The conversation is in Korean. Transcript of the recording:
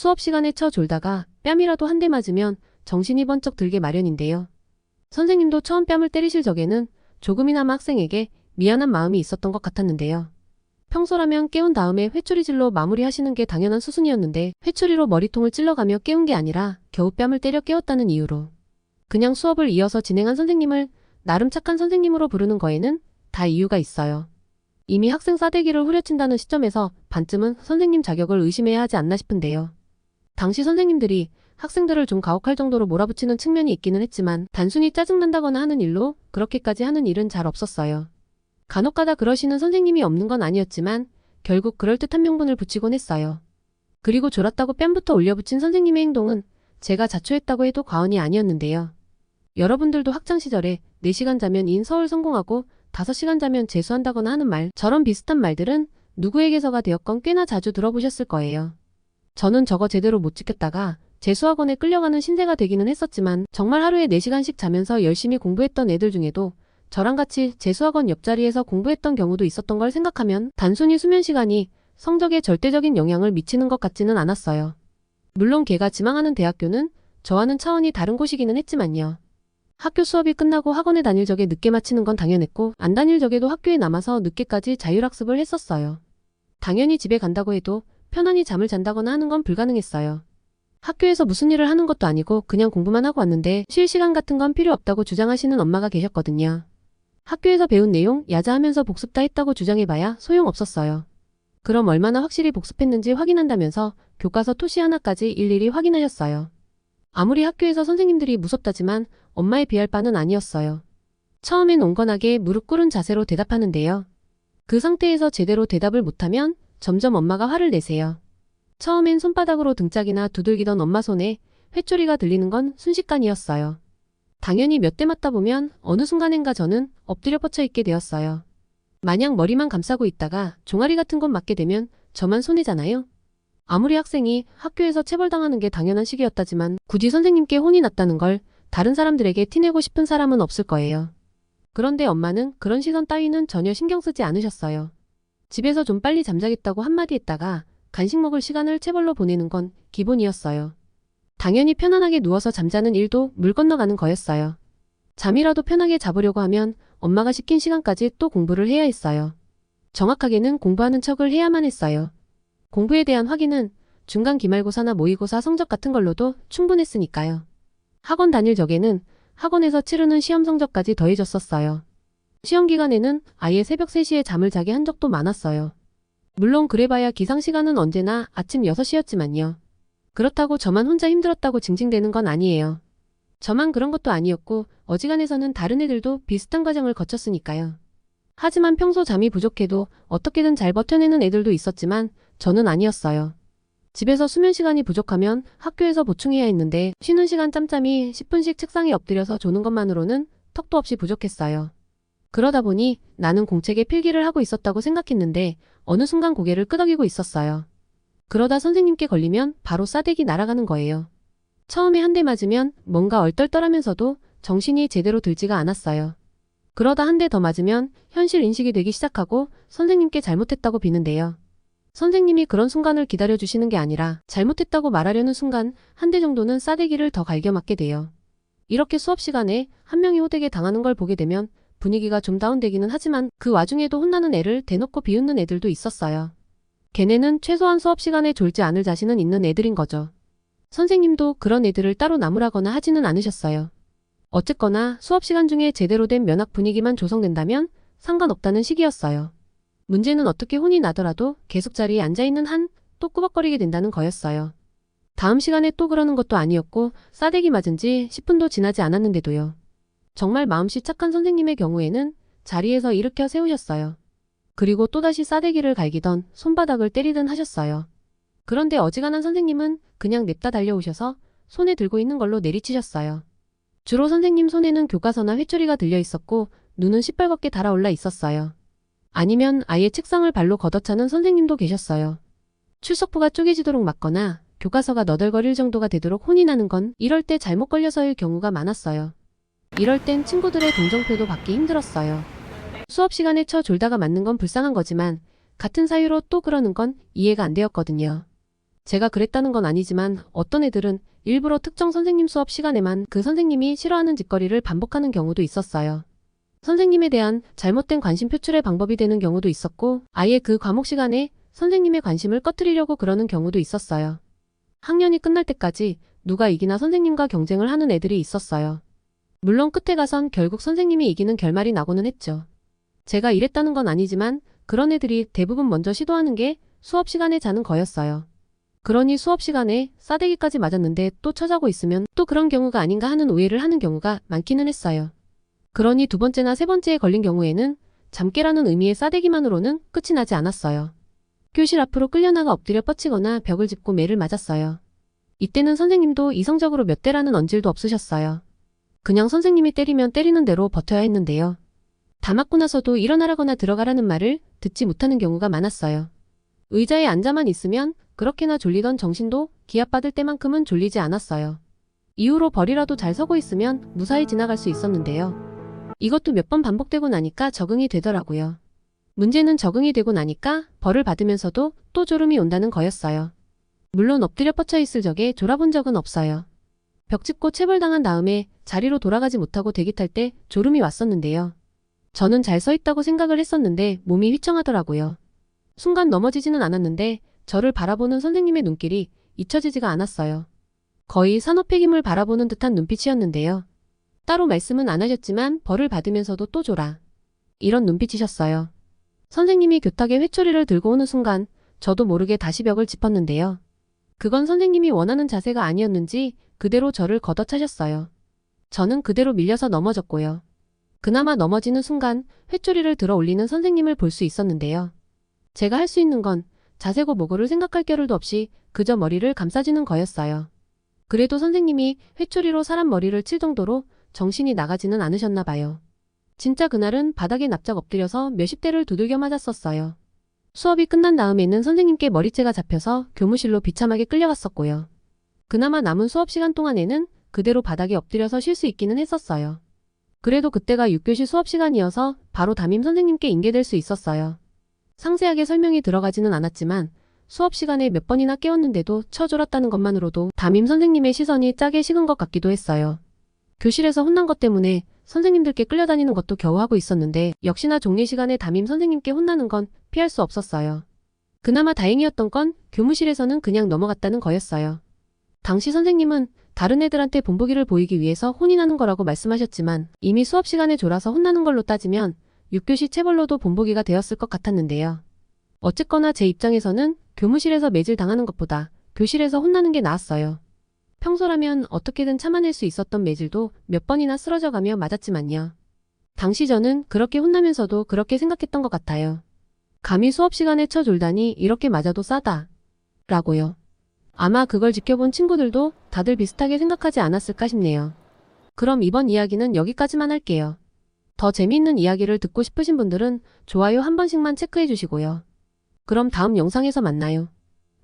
수업 시간에 쳐 졸다가 뺨이라도 한 대 맞으면 정신이 번쩍 들게 마련인데요. 선생님도 처음 뺨을 때리실 적에는 조금이나마 학생에게 미안한 마음이 있었던 것 같았는데요. 평소라면 깨운 다음에 회초리질로 마무리하시는 게 당연한 수순이었는데 회초리로 머리통을 찔러가며 깨운 게 아니라 겨우 뺨을 때려 깨웠다는 이유로 그냥 수업을 이어서 진행한 선생님을 나름 착한 선생님으로 부르는 거에는 다 이유가 있어요. 이미 학생 싸대기를 후려친다는 시점에서 반쯤은 선생님 자격을 의심해야 하지 않나 싶은데요. 당시 선생님들이 학생들을 좀 가혹할 정도로 몰아붙이는 측면이 있기는 했지만 단순히 짜증난다거나 하는 일로 그렇게까지 하는 일은 잘 없었어요. 간혹가다 그러시는 선생님이 없는 건 아니었지만 결국 그럴듯한 명분을 붙이곤 했어요. 그리고 졸았다고 뺨부터 올려붙인 선생님의 행동은 제가 자초했다고 해도 과언이 아니었는데요. 여러분들도 학창시절에 4시간 자면 인 서울 성공하고 5시간 자면 재수한다거나 하는 말, 저런 비슷한 말들은 누구에게서가 되었건 꽤나 자주 들어보셨을 거예요. 저는 저거 제대로 못 지켰다가 재수학원에 끌려가는 신세가 되기는 했었지만 정말 하루에 4시간씩 자면서 열심히 공부했던 애들 중에도 저랑 같이 재수학원 옆자리에서 공부했던 경우도 있었던 걸 생각하면 단순히 수면 시간이 성적에 절대적인 영향을 미치는 것 같지는 않았어요. 물론 걔가 지망하는 대학교는 저와는 차원이 다른 곳이기는 했지만요. 학교 수업이 끝나고 학원에 다닐 적에 늦게 마치는 건 당연했고 안 다닐 적에도 학교에 남아서 늦게까지 자율학습을 했었어요. 당연히 집에 간다고 해도 편안히 잠을 잔다거나 하는 건 불가능했어요. 학교에서 무슨 일을 하는 것도 아니고 그냥 공부만 하고 왔는데 쉴 시간 같은 건 필요 없다고 주장하시는 엄마가 계셨거든요. 학교에서 배운 내용 야자하면서 복습 다 했다고 주장해봐야 소용없었어요. 그럼 얼마나 확실히 복습했는지 확인한다면서 교과서 토시 하나까지 일일이 확인하셨어요. 아무리 학교에서 선생님들이 무섭다지만 엄마에 비할 바는 아니었어요. 처음엔 온건하게 무릎 꿇은 자세로 대답하는데요. 그 상태에서 제대로 대답을 못하면 점점 엄마가 화를 내세요. 처음엔 손바닥으로 등짝이나 두들기던 엄마 손에 회초리가 들리는 건 순식간이었어요. 당연히 몇 대 맞다 보면 어느 순간엔가 저는 엎드려 뻗쳐 있게 되었어요. 마냥 머리만 감싸고 있다가 종아리 같은 곳 맞게 되면 저만 손해잖아요. 아무리 학생이 학교에서 체벌당하는 게 당연한 시기였다지만 굳이 선생님께 혼이 났다는 걸 다른 사람들에게 티내고 싶은 사람은 없을 거예요. 그런데 엄마는 그런 시선 따위는 전혀 신경 쓰지 않으셨어요. 집에서 좀 빨리 잠자겠다고 한마디 했다가 간식 먹을 시간을 체벌로 보내는 건 기본이었어요. 당연히 편안하게 누워서 잠자는 일도 물 건너가는 거였어요. 잠이라도 편하게 자보려고 하면 엄마가 시킨 시간까지 또 공부를 해야 했어요. 정확하게는 공부하는 척을 해야만 했어요. 공부에 대한 확인은 중간 기말고사나 모의고사 성적 같은 걸로도 충분했으니까요. 학원 다닐 적에는 학원에서 치르는 시험 성적까지 더해졌었어요. 시험 기간에는 아예 새벽 3시에 잠을 자게 한 적도 많았어요. 물론 그래봐야 기상시간은 언제나 아침 6시였지만요. 그렇다고 저만 혼자 힘들었다고 징징대는 건 아니에요. 저만 그런 것도 아니었고 어지간해서는 다른 애들도 비슷한 과정을 거쳤으니까요. 하지만 평소 잠이 부족해도 어떻게든 잘 버텨내는 애들도 있었지만 저는 아니었어요. 집에서 수면 시간이 부족하면 학교에서 보충해야 했는데 쉬는 시간 짬짬이 10분씩 책상에 엎드려서 조는 것만으로는 턱도 없이 부족했어요. 그러다 보니 나는 공책에 필기를 하고 있었다고 생각했는데 어느 순간 고개를 끄덕이고 있었어요. 그러다 선생님께 걸리면 바로 싸대기 날아가는 거예요. 처음에 한 대 맞으면 뭔가 얼떨떨하면서도 정신이 제대로 들지가 않았어요. 그러다 한 대 더 맞으면 현실 인식이 되기 시작하고 선생님께 잘못했다고 비는데요. 선생님이 그런 순간을 기다려주시는 게 아니라 잘못했다고 말하려는 순간 한 대 정도는 싸대기를 더 갈겨 맞게 돼요. 이렇게 수업 시간에 한 명이 호되게 당하는 걸 보게 되면 분위기가 좀 다운되기는 하지만 그 와중에도 혼나는 애를 대놓고 비웃는 애들도 있었어요. 걔네는 최소한 수업 시간에 졸지 않을 자신은 있는 애들인 거죠. 선생님도 그런 애들을 따로 나무라거나 하지는 않으셨어요. 어쨌거나 수업 시간 중에 제대로 된 면학 분위기만 조성된다면 상관없다는 시기였어요. 문제는 어떻게 혼이 나더라도 계속 자리에 앉아있는 한 또 꾸벅거리게 된다는 거였어요. 다음 시간에 또 그러는 것도 아니었고 싸대기 맞은 지 10분도 지나지 않았는데도요. 정말 마음씨 착한 선생님의 경우에는 자리에서 일으켜 세우셨어요. 그리고 또다시 싸대기를 갈기던 손바닥을 때리든 하셨어요. 그런데 어지간한 선생님은 그냥 냅다 달려오셔서 손에 들고 있는 걸로 내리치셨어요. 주로 선생님 손에는 교과서나 회초리가 들려 있었고 눈은 시뻘겋게 달아올라 있었어요. 아니면 아예 책상을 발로 걷어차는 선생님도 계셨어요. 출석부가 쪼개지도록 맞거나 교과서가 너덜거릴 정도가 되도록 혼이 나는 건 이럴 때 잘못 걸려서일 경우가 많았어요. 이럴 땐 친구들의 동정표도 받기 힘들었어요. 수업 시간에 쳐 졸다가 맞는 건 불쌍한 거지만 같은 사유로 또 그러는 건 이해가 안 되었거든요. 제가 그랬다는 건 아니지만 어떤 애들은 일부러 특정 선생님 수업 시간에만 그 선생님이 싫어하는 짓거리를 반복하는 경우도 있었어요. 선생님에 대한 잘못된 관심 표출의 방법이 되는 경우도 있었고, 아예 그 과목 시간에 선생님의 관심을 꺼트리려고 그러는 경우도 있었어요. 학년이 끝날 때까지 누가 이기나 선생님과 경쟁을 하는 애들이 있었어요. 물론 끝에 가선 결국 선생님이 이기는 결말이 나고는 했죠. 제가 이랬다는 건 아니지만 그런 애들이 대부분 먼저 시도하는 게 수업 시간에 자는 거였어요. 그러니 수업 시간에 싸대기까지 맞았는데 또 쳐자고 있으면 또 그런 경우가 아닌가 하는 오해를 하는 경우가 많기는 했어요. 그러니 두 번째나 세 번째에 걸린 경우에는 잠깨라는 의미의 싸대기만으로는 끝이 나지 않았어요. 교실 앞으로 끌려나가 엎드려 뻗치거나 벽을 짚고 매를 맞았어요. 이때는 선생님도 이성적으로 몇 대라는 언질도 없으셨어요. 그냥 선생님이 때리면 때리는 대로 버텨야 했는데요. 다 맞고 나서도 일어나라거나 들어가라는 말을 듣지 못하는 경우가 많았어요. 의자에 앉아만 있으면 그렇게나 졸리던 정신도 기합받을 때만큼은 졸리지 않았어요. 이후로 벌이라도 잘 서고 있으면 무사히 지나갈 수 있었는데요. 이것도 몇 번 반복되고 나니까 적응이 되더라고요. 문제는 적응이 되고 나니까 벌을 받으면서도 또 졸음이 온다는 거였어요. 물론 엎드려 뻗쳐 있을 적에 졸아본 적은 없어요. 벽 짚고 체벌당한 다음에 자리로 돌아가지 못하고 대기 탈 때 졸음이 왔었는데요. 저는 잘 서 있다고 생각을 했었는데 몸이 휘청하더라고요. 순간 넘어지지는 않았는데 저를 바라보는 선생님의 눈길이 잊혀지지가 않았어요. 거의 산호폐기물 바라보는 듯한 눈빛이었는데요. 따로 말씀은 안 하셨지만 벌을 받으면서도 또 줘라. 이런 눈빛이셨어요. 선생님이 교탁에 회초리를 들고 오는 순간 저도 모르게 다시 벽을 짚었는데요. 그건 선생님이 원하는 자세가 아니었는지 그대로 저를 걷어차셨어요. 저는 그대로 밀려서 넘어졌고요. 그나마 넘어지는 순간 회초리를 들어 올리는 선생님을 볼 수 있었는데요. 제가 할 수 있는 건 자세고 뭐고를 생각할 겨를도 없이 그저 머리를 감싸지는 거였어요. 그래도 선생님이 회초리로 사람 머리를 칠 정도로 정신이 나가지는 않으셨나 봐요. 진짜 그날은 바닥에 납작 엎드려서 몇십 대를 두들겨 맞았었어요. 수업이 끝난 다음에는 선생님께 머리채가 잡혀서 교무실로 비참하게 끌려갔었고요. 그나마 남은 수업 시간 동안에는 그대로 바닥에 엎드려서 쉴 수 있기는 했었어요. 그래도 그때가 6교시 수업 시간이어서 바로 담임 선생님께 인계될 수 있었어요. 상세하게 설명이 들어가지는 않았지만 수업 시간에 몇 번이나 깨웠는데도 쳐졸았다는 것만으로도 담임 선생님의 시선이 짜게 식은 것 같기도 했어요. 교실에서 혼난 것 때문에 선생님들께 끌려다니는 것도 겨우 하고 있었는데 역시나 종례 시간에 담임 선생님께 혼나는 건 피할 수 없었어요. 그나마 다행이었던 건 교무실에서는 그냥 넘어갔다는 거였어요. 당시 선생님은 다른 애들한테 본보기를 보이기 위해서 혼이 나는 거라고 말씀하셨지만 이미 수업 시간에 졸아서 혼나는 걸로 따지면 6교시 체벌로도 본보기가 되었을 것 같았는데요. 어쨌거나 제 입장에서는 교무실에서 매질 당하는 것보다 교실에서 혼나는 게 나았어요. 평소라면 어떻게든 참아낼 수 있었던 매질도 몇 번이나 쓰러져가며 맞았지만요. 당시 저는 그렇게 혼나면서도 그렇게 생각했던 것 같아요. 감히 수업 시간에 쳐 졸다니 이렇게 맞아도 싸다. 라고요. 아마 그걸 지켜본 친구들도 다들 비슷하게 생각하지 않았을까 싶네요. 그럼 이번 이야기는 여기까지만 할게요. 더 재미있는 이야기를 듣고 싶으신 분들은 좋아요 한 번씩만 체크해 주시고요. 그럼 다음 영상에서 만나요.